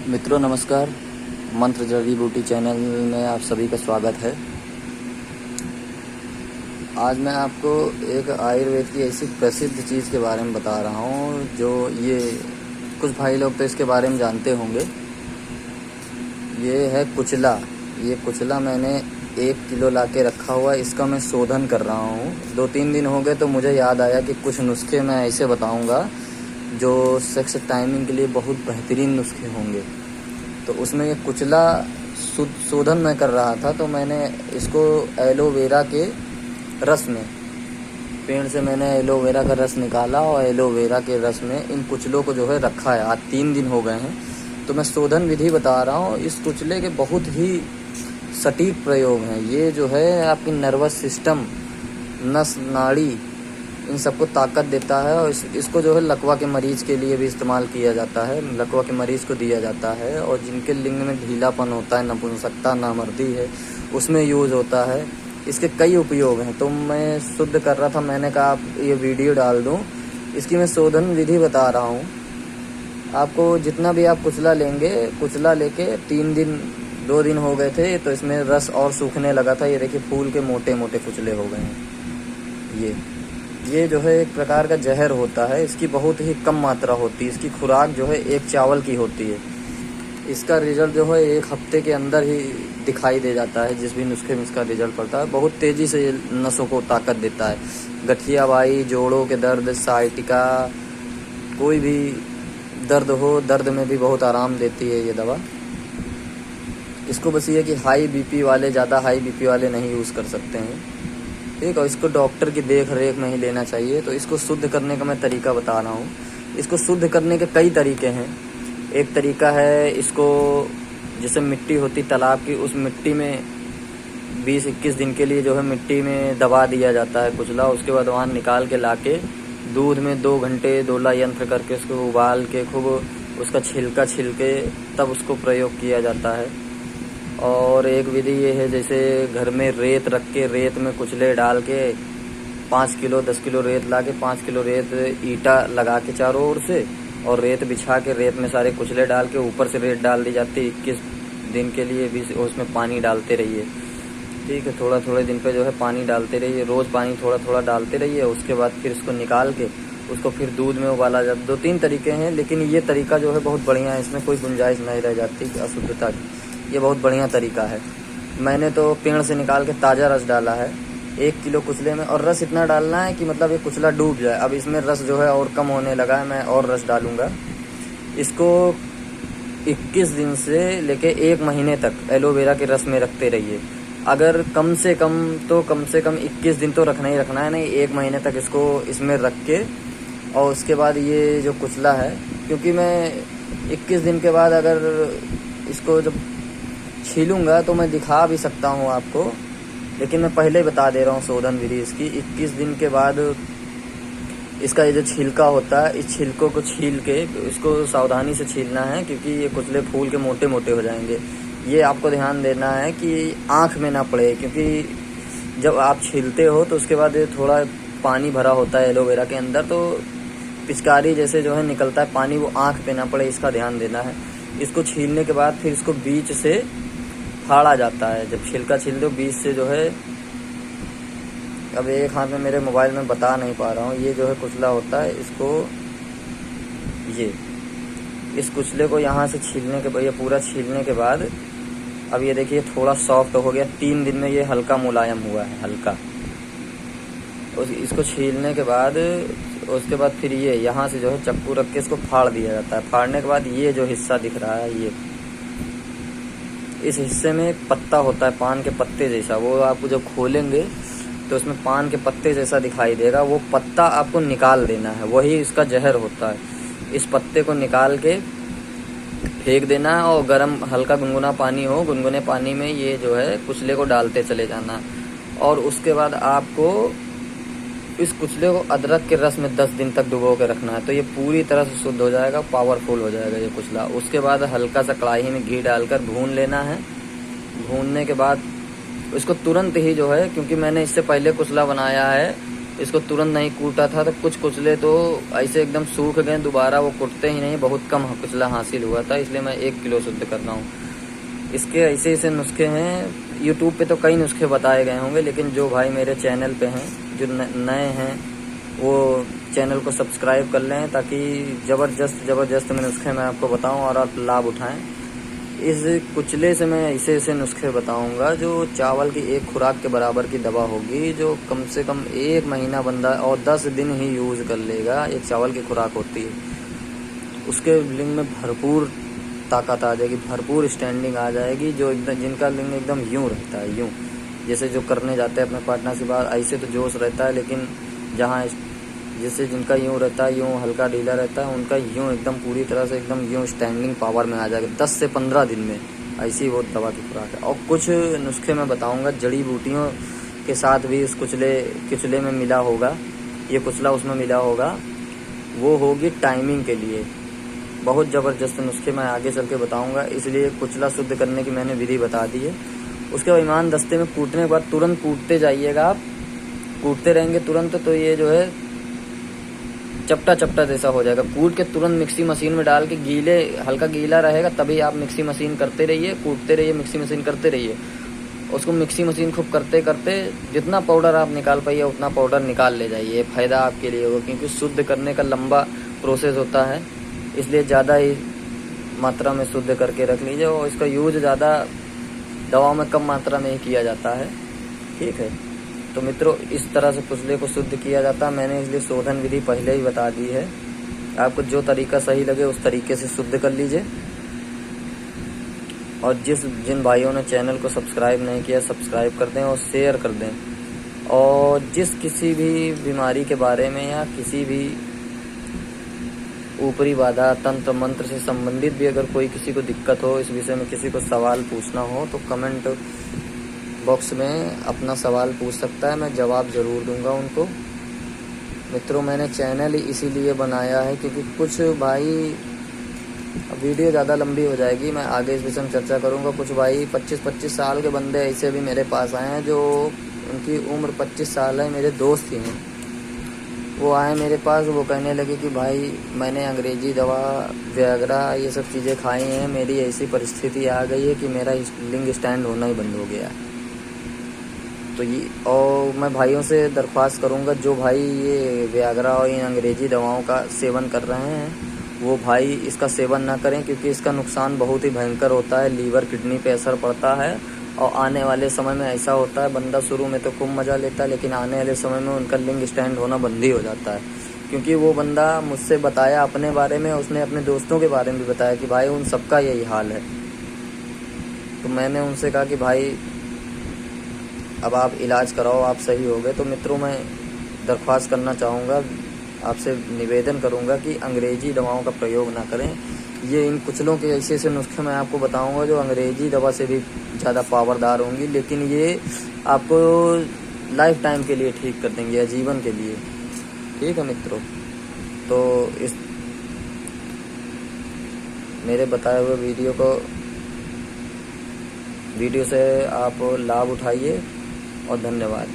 मित्रों नमस्कार। मंत्र जड़ी बूटी चैनल में आप सभी का स्वागत है। आज मैं आपको एक आयुर्वेद की ऐसी प्रसिद्ध चीज़ के बारे में बता रहा हूँ जो ये कुछ भाई लोग तो इसके बारे में जानते होंगे। ये है कुचला। ये कुचला मैंने 1 किलो ला के रखा हुआ है। इसका मैं शोधन कर रहा हूँ। 2-3 दिन हो गए तो मुझे याद आया कि कुछ नुस्खे मैं ऐसे बताऊँगा जो सेक्स टाइमिंग के लिए बहुत बेहतरीन नुस्खे होंगे। तो उसमें ये कुचला शोधन मैं कर रहा था, तो मैंने इसको एलोवेरा के रस में, पेड़ से मैंने एलोवेरा का रस निकाला और एलोवेरा के रस में इन कुचलों को जो है रखा है। आज 3 दिन हो गए हैं। तो मैं शोधन विधि बता रहा हूँ। इस कुचले के बहुत ही सटीक प्रयोग हैं। ये जो है आपकी नर्वस सिस्टम, नस नाड़ी, इन सबको ताकत देता है। और इसको जो है लकवा के मरीज़ के लिए भी इस्तेमाल किया जाता है। लकवा के मरीज़ को दिया जाता है। और जिनके लिंग में ढीलापन होता है, नपुंसकता, नामर्दी है, उसमें यूज़ होता है। इसके कई उपयोग हैं। तो मैं शुद्ध कर रहा था, मैंने कहा आप ये वीडियो डाल दूँ। इसकी मैं शोधन विधि बता रहा हूँ आपको। जितना भी आप कुचला लेंगे, कुचला लेके 2 दिन हो गए थे तो इसमें रस और सूखने लगा था। ये देखिए फूल के मोटे मोटे कुचले हो गए हैं। ये जो है एक प्रकार का जहर होता है। इसकी बहुत ही कम मात्रा होती है। इसकी खुराक जो है 1 चावल की होती है। इसका रिजल्ट जो है 1 हफ्ते के अंदर ही दिखाई दे जाता है। जिस भी नुस्खे में इसका रिजल्ट पड़ता है, बहुत तेज़ी से ये नसों को ताकत देता है। गठियाबाई, जोड़ों के दर्द, साइटिका, कोई भी दर्द हो, दर्द में भी बहुत आराम देती है ये दवा। इसको बस ये कि हाई बीपी वाले, ज़्यादा हाई बीपी वाले नहीं यूज़ कर सकते हैं, ठीक। और इसको डॉक्टर की देख रेख में ही लेना चाहिए। तो इसको शुद्ध करने का मैं तरीका बता रहा हूँ। इसको शुद्ध करने के कई तरीके हैं। एक तरीका है, इसको जैसे मिट्टी होती तालाब की, उस मिट्टी में 20-21 दिन के लिए जो है मिट्टी में दबा दिया जाता है कुचला। उसके बाद वहाँ निकाल के लाके दूध में 2 घंटे डोला यंत्र करके उसको उबाल के खूब उसका छिलका छिल के तब उसको प्रयोग किया जाता है। और एक विधि ये है, जैसे घर में रेत रख के, रेत में कुचले डाल के 5 किलो 10 किलो रेत ला के 5 किलो रेत ईंटा लगा के चारों ओर से, और रेत बिछा के रेत में सारे कुचले डाल के ऊपर से रेत डाल दी जाती है। 21 दिन के लिए भी उसमें पानी डालते रहिए, ठीक है। थोड़े दिन पे जो है पानी डालते रहिए, रोज़ पानी थोड़ा डालते रहिए। उसके बाद फिर इसको निकाल के उसको फिर दूध में उबाला जाता है। 2-3 तरीके हैं, लेकिन ये तरीका जो है बहुत बढ़िया है। इसमें कोई गुंजाइश नहीं रह जाती अशुद्धता की। ये बहुत बढ़िया तरीका है। मैंने तो पेड़ से निकाल के ताज़ा रस डाला है 1 किलो कुचले में। और रस इतना डालना है कि मतलब ये कुचला डूब जाए। अब इसमें रस जो है और कम होने लगा है, मैं और रस डालूँगा। इसको 21 दिन से लेके 1 महीने तक एलोवेरा के रस में रखते रहिए। अगर कम से कम 21 दिन तो रखना ही रखना है, नहीं 1 महीने तक इसको इसमें रख के। और उसके बाद ये जो कुचला है, क्योंकि मैं 21 दिन के बाद अगर इसको जब छीलूँगा तो मैं दिखा भी सकता हूँ आपको, लेकिन मैं पहले बता दे रहा हूँ शोधन विधि इसकी। 21 दिन के बाद इसका ये जो छिलका होता है, इस छिलकों को छील के इसको सावधानी से छीलना है, क्योंकि ये कुचले फूल के मोटे मोटे हो जाएंगे। ये आपको ध्यान देना है कि आँख में ना पड़े, क्योंकि जब आप छीलते हो तो उसके बाद थोड़ा पानी भरा होता है एलोवेरा के अंदर, तो पिचकारी जैसे जो है निकलता है पानी, वो आँख पे ना पड़े, इसका ध्यान देना है। इसको छीलने के बाद फिर इसको बीच से फाड़ा जाता है। जब छिलका छील दो बीच से जो है, अब एक हाथ में मेरे मोबाइल में बता नहीं पा रहा हूँ, ये जो है कुचला होता है। इसको इस कुचले को यहाँ से छीलने के बाद, ये पूरा छीलने के बाद अब ये देखिए थोड़ा सॉफ्ट हो गया। 3 दिन में ये हल्का मुलायम हुआ है, हल्का। इसको छीलने के बाद उसके बाद फिर ये यहाँ से जो है चक्कू रख के इसको फाड़ दिया जाता है। फाड़ने के बाद ये जो हिस्सा दिख रहा है, ये इस हिस्से में पत्ता होता है पान के पत्ते जैसा। वो आपको जब खोलेंगे तो उसमें पान के पत्ते जैसा दिखाई देगा। वो पत्ता आपको निकाल देना है, वही इसका जहर होता है। इस पत्ते को निकाल के फेंक देना है, और गर्म हल्का गुनगुना पानी हो, गुनगुने पानी में ये जो है कुचले को डालते चले जाना। और उसके बाद आपको इस कुचले को अदरक के रस में 10 दिन तक डुबो के रखना है। तो ये पूरी तरह से शुद्ध हो जाएगा, पावरफुल हो जाएगा ये कुचला। उसके बाद हल्का सा कढ़ाई में घी डालकर भून लेना है। भूनने के बाद इसको तुरंत ही जो है, क्योंकि मैंने इससे पहले कुचला बनाया है इसको तुरंत नहीं कूटा था तो कुछ कुचले तो ऐसे एकदम सूख गए, दोबारा वो कुटते ही नहीं, बहुत कम कुचला हासिल हुआ था, इसलिए मैं 1 किलो शुद्ध कर रहा हूँ। इसके ऐसे ऐसे नुस्खे हैं। यूट्यूब पे तो कई नुस्खे बताए गए होंगे, लेकिन जो भाई मेरे चैनल पे हैं, जो नए हैं, वो चैनल को सब्सक्राइब कर लें, ताकि ज़बरदस्त में नुस्खे मैं आपको बताऊं और आप लाभ उठाएं। इस कुचले से मैं ऐसे ऐसे नुस्खे बताऊंगा जो चावल की एक खुराक के बराबर की दवा होगी, जो कम से कम 1 महीना बंदा और 10 दिन ही यूज़ कर लेगा। एक चावल की खुराक होती है, उसके लिंग में भरपूर ताकत आ जाएगी, भरपूर स्टैंडिंग आ जाएगी। जो एकदम जिनका लिंग एकदम यूँ रहता है, यूँ जैसे जो करने जाते हैं अपने पार्टनर से बात, ऐसे तो जोश रहता है, लेकिन जहाँ जैसे जिनका यूँ रहता है, यूँ हल्का ढीला रहता है, उनका यूँ एकदम पूरी तरह से एकदम यूँ स्टैंडिंग पावर में आ जाएगा 10 से 15 दिन में। ऐसी वो दवा की खुराक है। और कुछ नुस्खे मैं बताऊंगा जड़ी बूटियों के साथ भी इस कुचले में मिला होगा, ये कुचला उसमें मिला होगा, वो होगी टाइमिंग के लिए। बहुत ज़बरदस्त नुस्खे मैं आगे चल के बताऊँगा, इसलिए कुचला शुद्ध करने की मैंने विधि बता दी है। उसके बाद ईमान दस्ते में कूटने के बाद तुरंत कूटते जाइएगा आप, कूटते रहेंगे तुरंत, तो ये जो है चपटा चपटा जैसा हो जाएगा। कूट के तुरंत मिक्सी मशीन में डाल के, हल्का गीला रहेगा तभी आप मिक्सी मशीन करते रहिए, कूटते रहिए, मिक्सी मशीन करते रहिए। उसको मिक्सी मशीन खूब करते करते जितना पाउडर आप निकाल पाइए उतना पाउडर निकाल ले जाइए, फ़ायदा आपके लिए होगा, क्योंकि शुद्ध करने का लंबा प्रोसेस होता है, इसलिए ज़्यादा ही मात्रा में शुद्ध करके रख लीजिए। और इसका यूज ज़्यादा दवाओं में कम मात्रा में ही किया जाता है, ठीक है। तो मित्रों, इस तरह से कुचले को शुद्ध किया जाता है। मैंने इसलिए शोधन विधि पहले ही बता दी है, आपको जो तरीका सही लगे उस तरीके से शुद्ध कर लीजिए। और जिन भाइयों ने चैनल को सब्सक्राइब नहीं किया, सब्सक्राइब कर दें और शेयर कर दें। और किसी भी बीमारी के बारे में या किसी भी ऊपरी बाधा, तंत्र मंत्र से संबंधित भी अगर कोई किसी को दिक्कत हो, इस विषय में किसी को सवाल पूछना हो, तो कमेंट बॉक्स में अपना सवाल पूछ सकता है, मैं जवाब ज़रूर दूंगा उनको। मित्रों, मैंने चैनल इसीलिए बनाया है क्योंकि कुछ भाई, वीडियो ज़्यादा लंबी हो जाएगी, मैं आगे इस विषय में चर्चा करूंगा। कुछ भाई 25-25 साल के बंदे ऐसे भी मेरे पास आए हैं, जो उनकी उम्र 25 साल है, मेरे दोस्त ही हैं। वो आए मेरे पास, वो कहने लगे कि भाई मैंने अंग्रेजी दवा, वियाग्रा, ये सब चीज़ें खाई हैं, मेरी ऐसी परिस्थिति आ गई है कि मेरा लिंग स्टैंड होना ही बंद हो गया। तो और मैं भाइयों से दरख्वास्त करूंगा, जो भाई ये वियाग्रा और इन अंग्रेजी दवाओं का सेवन कर रहे हैं, वो भाई इसका सेवन ना करें, क्योंकि इसका नुकसान बहुत ही भयंकर होता है। लीवर, किडनी पे असर पड़ता है, और आने वाले समय में ऐसा होता है, बंदा शुरू में तो खूब मज़ा लेता है, लेकिन आने वाले समय में उनका लिंग स्टैंड होना बंद ही हो जाता है। क्योंकि वो बंदा मुझसे बताया अपने बारे में, उसने अपने दोस्तों के बारे में भी बताया कि भाई उन सबका यही हाल है। तो मैंने उनसे कहा कि भाई अब आप इलाज कराओ, आप सही हो गए। तो मित्रों, मैं दरख्वास्त करना चाहूँगा, आपसे निवेदन करूँगा कि अंग्रेजी दवाओं का प्रयोग ना करें। ये इन कुचलों के ऐसे ऐसे नुस्खे मैं आपको बताऊँगा जो अंग्रेजी दवा से भी ज़्यादा पावरदार होंगी, लेकिन ये आपको लाइफ टाइम के लिए ठीक कर देंगे, आजीवन के लिए, ठीक है मित्रों। तो इस मेरे बताए हुए वीडियो से आप लाभ उठाइए और धन्यवाद।